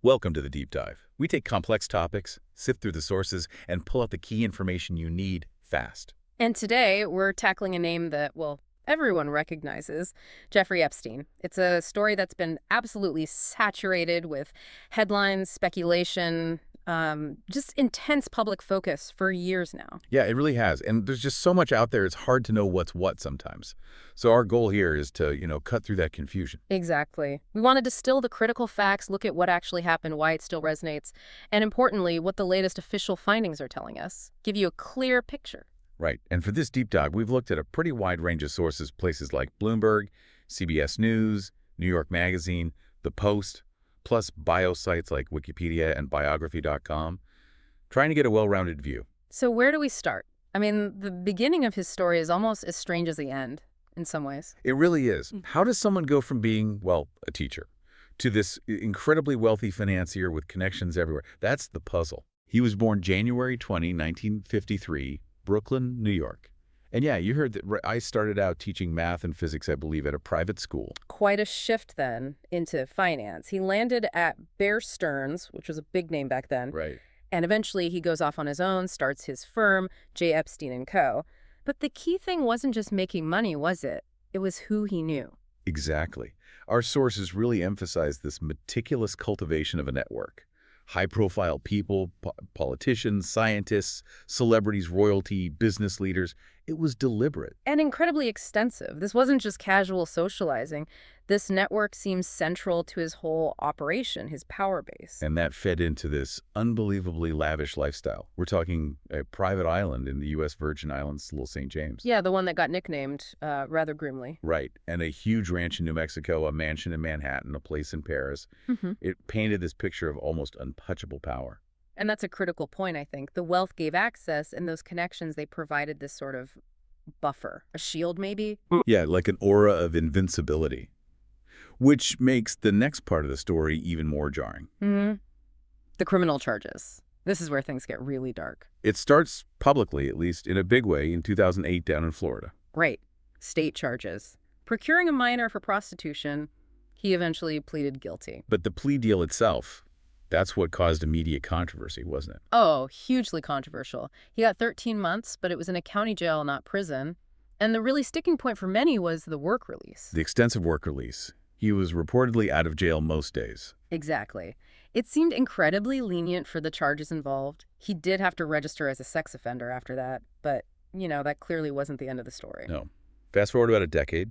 Welcome to the Deep Dive. We take complex topics, sift through the sources, and pull out the key information you need fast. And today, we're tackling a name that, well, everyone recognizes, Jeffrey Epstein. It's a story that's been absolutely saturated with headlines, speculation, just intense public focus for years now. Yeah, it really has. And there's just so much out there, it's hard to know what's what sometimes. So our goal here is to, cut through that confusion. Exactly. We want to distill the critical facts, look at what actually happened, why it still resonates, and importantly, what the latest official findings are telling us. Give you a clear picture. Right. And for this deep dive, we've looked at a pretty wide range of sources, places like Bloomberg, CBS News, New York Magazine, The Post, plus bio sites like Wikipedia and biography.com, trying to get a well-rounded view. So where do we start? I mean, the beginning of his story is almost as strange as the end, in some ways. It really is. How does someone go from being, well, a teacher, to this incredibly wealthy financier with connections everywhere? That's the puzzle. He was born January 20, 1953, Brooklyn, New York. And yeah, you heard that I started out teaching math and physics, I believe, at a private school. Quite a shift then into finance. He landed at Bear Stearns, which was a big name back then. Right. And eventually he goes off on his own, starts his firm, J. Epstein & Co. But the key thing wasn't just making money, was it? It was who he knew. Exactly. Our sources really emphasize this meticulous cultivation of a network. High-profile people, politicians, scientists, celebrities, royalty, business leaders. It was deliberate. And incredibly extensive. This wasn't just casual socializing. This network seems central to his whole operation, his power base. And that fed into this unbelievably lavish lifestyle. We're talking a private island in the U.S. Virgin Islands, Little St. James. Yeah, the one that got nicknamed rather grimly. Right. And a huge ranch in New Mexico, a mansion in Manhattan, a place in Paris. It painted this picture of almost untouchable power. And that's a critical point, I think. The wealth gave access, and those connections, they provided this sort of buffer, a shield maybe? Yeah, like an aura of invincibility, which makes the next part of the story even more jarring. The criminal charges. This is where things get really dark. It starts publicly, at least in a big way, in 2008 down in Florida. Right. State charges. Procuring a minor for prostitution, he eventually pleaded guilty. But the plea deal itself, that's what caused immediate controversy, wasn't it? Oh, hugely controversial. He got 13 months, but it was in a county jail, not prison. And the really sticking point for many was the work release. The extensive work release. He was reportedly out of jail most days. Exactly. It seemed incredibly lenient for the charges involved. He did have to register as a sex offender after that, but, that clearly wasn't the end of the story. No. Fast forward about a decade,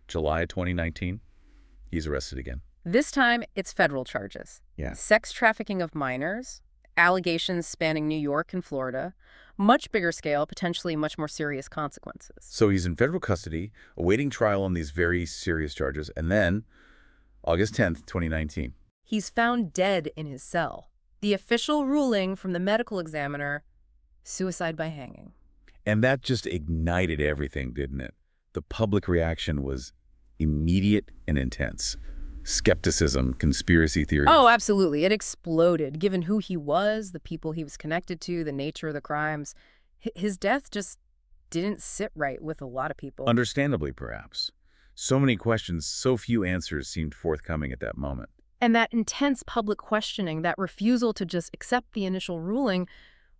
July 2019, he's arrested again. This time, it's federal charges. Yeah. Sex trafficking of minors, allegations spanning New York and Florida, much bigger scale, potentially much more serious consequences. So he's in federal custody, awaiting trial on these very serious charges, and then, August 10th, 2019. He's found dead in his cell. The official ruling from the medical examiner, suicide by hanging. And that just ignited everything, didn't it? The public reaction was immediate and intense. Skepticism, conspiracy theories. Oh, absolutely. It exploded, given who he was, the people he was connected to, the nature of the crimes. His death just didn't sit right with a lot of people. Understandably, perhaps. So many questions, so few answers seemed forthcoming at that moment. And that intense public questioning, that refusal to just accept the initial ruling,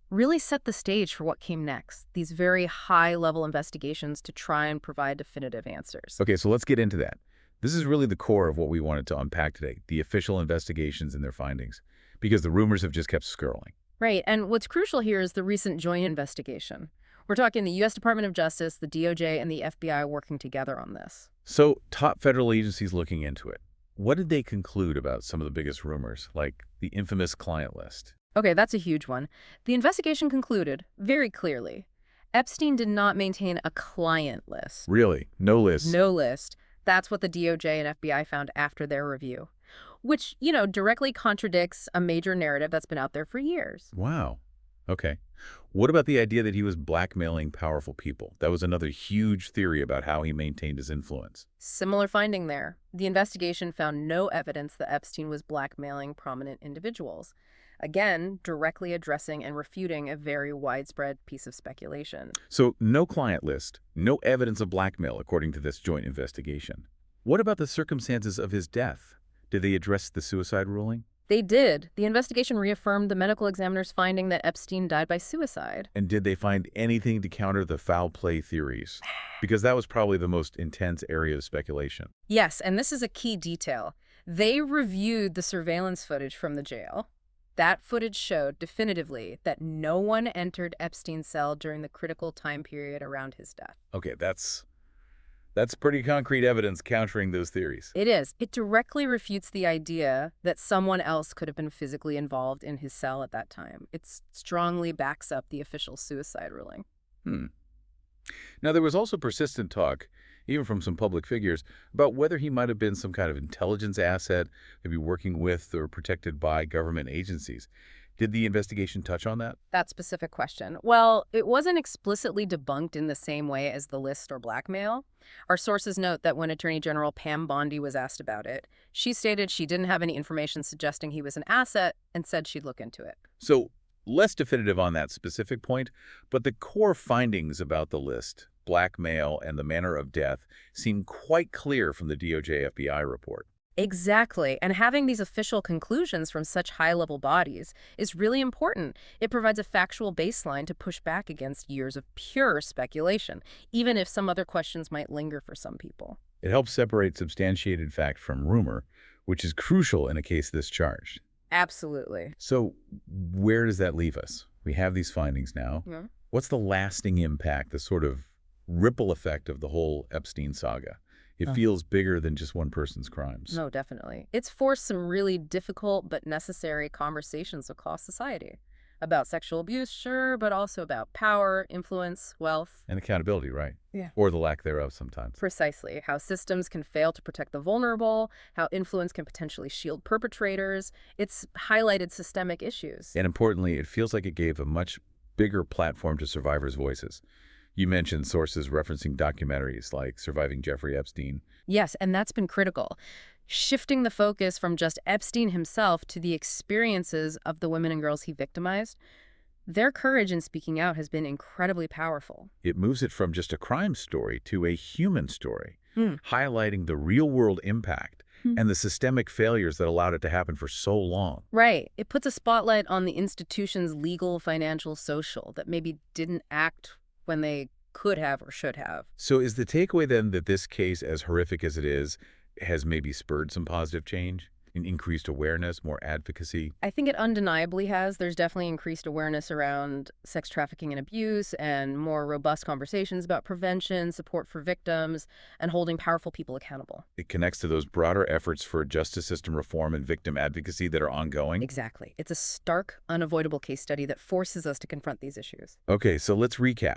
really set the stage for what came next. These very high-level investigations to try and provide definitive answers. Okay, so let's get into that. This is really the core of what we wanted to unpack today, the official investigations and their findings, because the rumors have just kept swirling. Right, and what's crucial here is the recent joint investigation. We're talking the U.S. Department of Justice, the DOJ, and the FBI working together on this. So, top federal agencies looking into it. What did they conclude about some of the biggest rumors, like the infamous client list? Okay, that's a huge one. The investigation concluded, very clearly, Epstein did not maintain a client list. Really? No list? No list. That's what the DOJ and FBI found after their review, which, directly contradicts a major narrative that's been out there for years. Wow. Okay. What about the idea that he was blackmailing powerful people? That was another huge theory about how he maintained his influence. Similar finding there. The investigation found no evidence that Epstein was blackmailing prominent individuals. Again, directly addressing and refuting a very widespread piece of speculation. So, no client list, no evidence of blackmail, according to this joint investigation. What about the circumstances of his death? Did they address the suicide ruling? They did. The investigation reaffirmed the medical examiner's finding that Epstein died by suicide. And did they find anything to counter the foul play theories? Because that was probably the most intense area of speculation. Yes, and this is a key detail. They reviewed the surveillance footage from the jail. That footage showed definitively that no one entered Epstein's cell during the critical time period around his death. Okay, that's pretty concrete evidence countering those theories. It is. It directly refutes the idea that someone else could have been physically involved in his cell at that time. It strongly backs up the official suicide ruling. Now, there was also persistent talk, even from some public figures, about whether he might have been some kind of intelligence asset, maybe working with or protected by government agencies. Did the investigation touch on that? That specific question. Well, it wasn't explicitly debunked in the same way as the list or blackmail. Our sources note that when Attorney General Pam Bondi was asked about it, she stated she didn't have any information suggesting he was an asset and said she'd look into it. So, less definitive on that specific point, but the core findings about the list, blackmail, and the manner of death seem quite clear from the DOJ FBI report. Exactly. And having these official conclusions from such high-level bodies is really important. It provides a factual baseline to push back against years of pure speculation, even if some other questions might linger for some people. It helps separate substantiated fact from rumor, which is crucial in a case this charged. Absolutely. So where does that leave us? We have these findings now. Yeah. What's the lasting impact, the sort of ripple effect of the whole Epstein saga? It feels bigger than just one person's crimes. No, definitely. It's forced some really difficult but necessary conversations across society. About sexual abuse, sure, but also about power, influence, wealth. And accountability, right? Yeah. Or the lack thereof sometimes. Precisely. How systems can fail to protect the vulnerable, how influence can potentially shield perpetrators. It's highlighted systemic issues. And importantly, it feels like it gave a much bigger platform to survivors' voices. You mentioned sources referencing documentaries like Surviving Jeffrey Epstein. Yes, and that's been critical. Shifting the focus from just Epstein himself to the experiences of the women and girls he victimized, their courage in speaking out has been incredibly powerful. It moves it from just a crime story to a human story, highlighting the real-world impact and the systemic failures that allowed it to happen for so long. Right. It puts a spotlight on the institution's legal, financial, social that maybe didn't act when they could have or should have. So is the takeaway then that this case, as horrific as it is, has maybe spurred some positive change? Increased awareness, more advocacy? I think it undeniably has. There's definitely increased awareness around sex trafficking and abuse and more robust conversations about prevention, support for victims, and holding powerful people accountable. It connects to those broader efforts for justice system reform and victim advocacy that are ongoing? Exactly. It's a stark, unavoidable case study that forces us to confront these issues. Okay, so let's recap.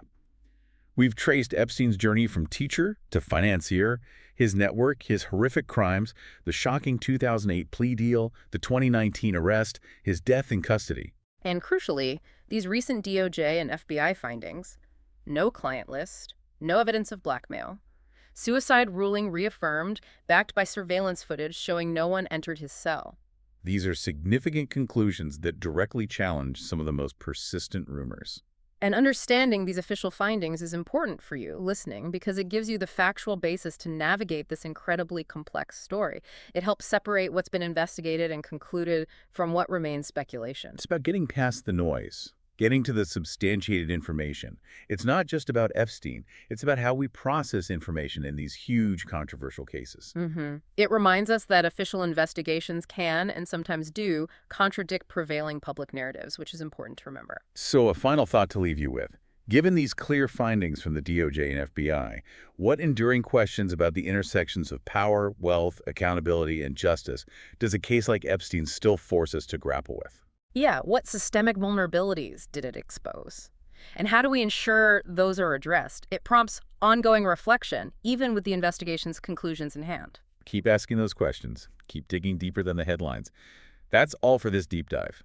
We've traced Epstein's journey from teacher to financier, his network, his horrific crimes, the shocking 2008 plea deal, the 2019 arrest, his death in custody. And crucially, these recent DOJ and FBI findings, no client list, no evidence of blackmail, suicide ruling reaffirmed, backed by surveillance footage showing no one entered his cell. These are significant conclusions that directly challenge some of the most persistent rumors. And understanding these official findings is important for you listening because it gives you the factual basis to navigate this incredibly complex story. It helps separate what's been investigated and concluded from what remains speculation. It's about getting past the noise, getting to the substantiated information. It's not just about Epstein. It's about how we process information in these huge controversial cases. It reminds us that official investigations can, and sometimes do, contradict prevailing public narratives, which is important to remember. So a final thought to leave you with. Given these clear findings from the DOJ and FBI, what enduring questions about the intersections of power, wealth, accountability, and justice does a case like Epstein still force us to grapple with? Yeah, what systemic vulnerabilities did it expose? And how do we ensure those are addressed? It prompts ongoing reflection, even with the investigation's conclusions in hand. Keep asking those questions. Keep digging deeper than the headlines. That's all for this deep dive.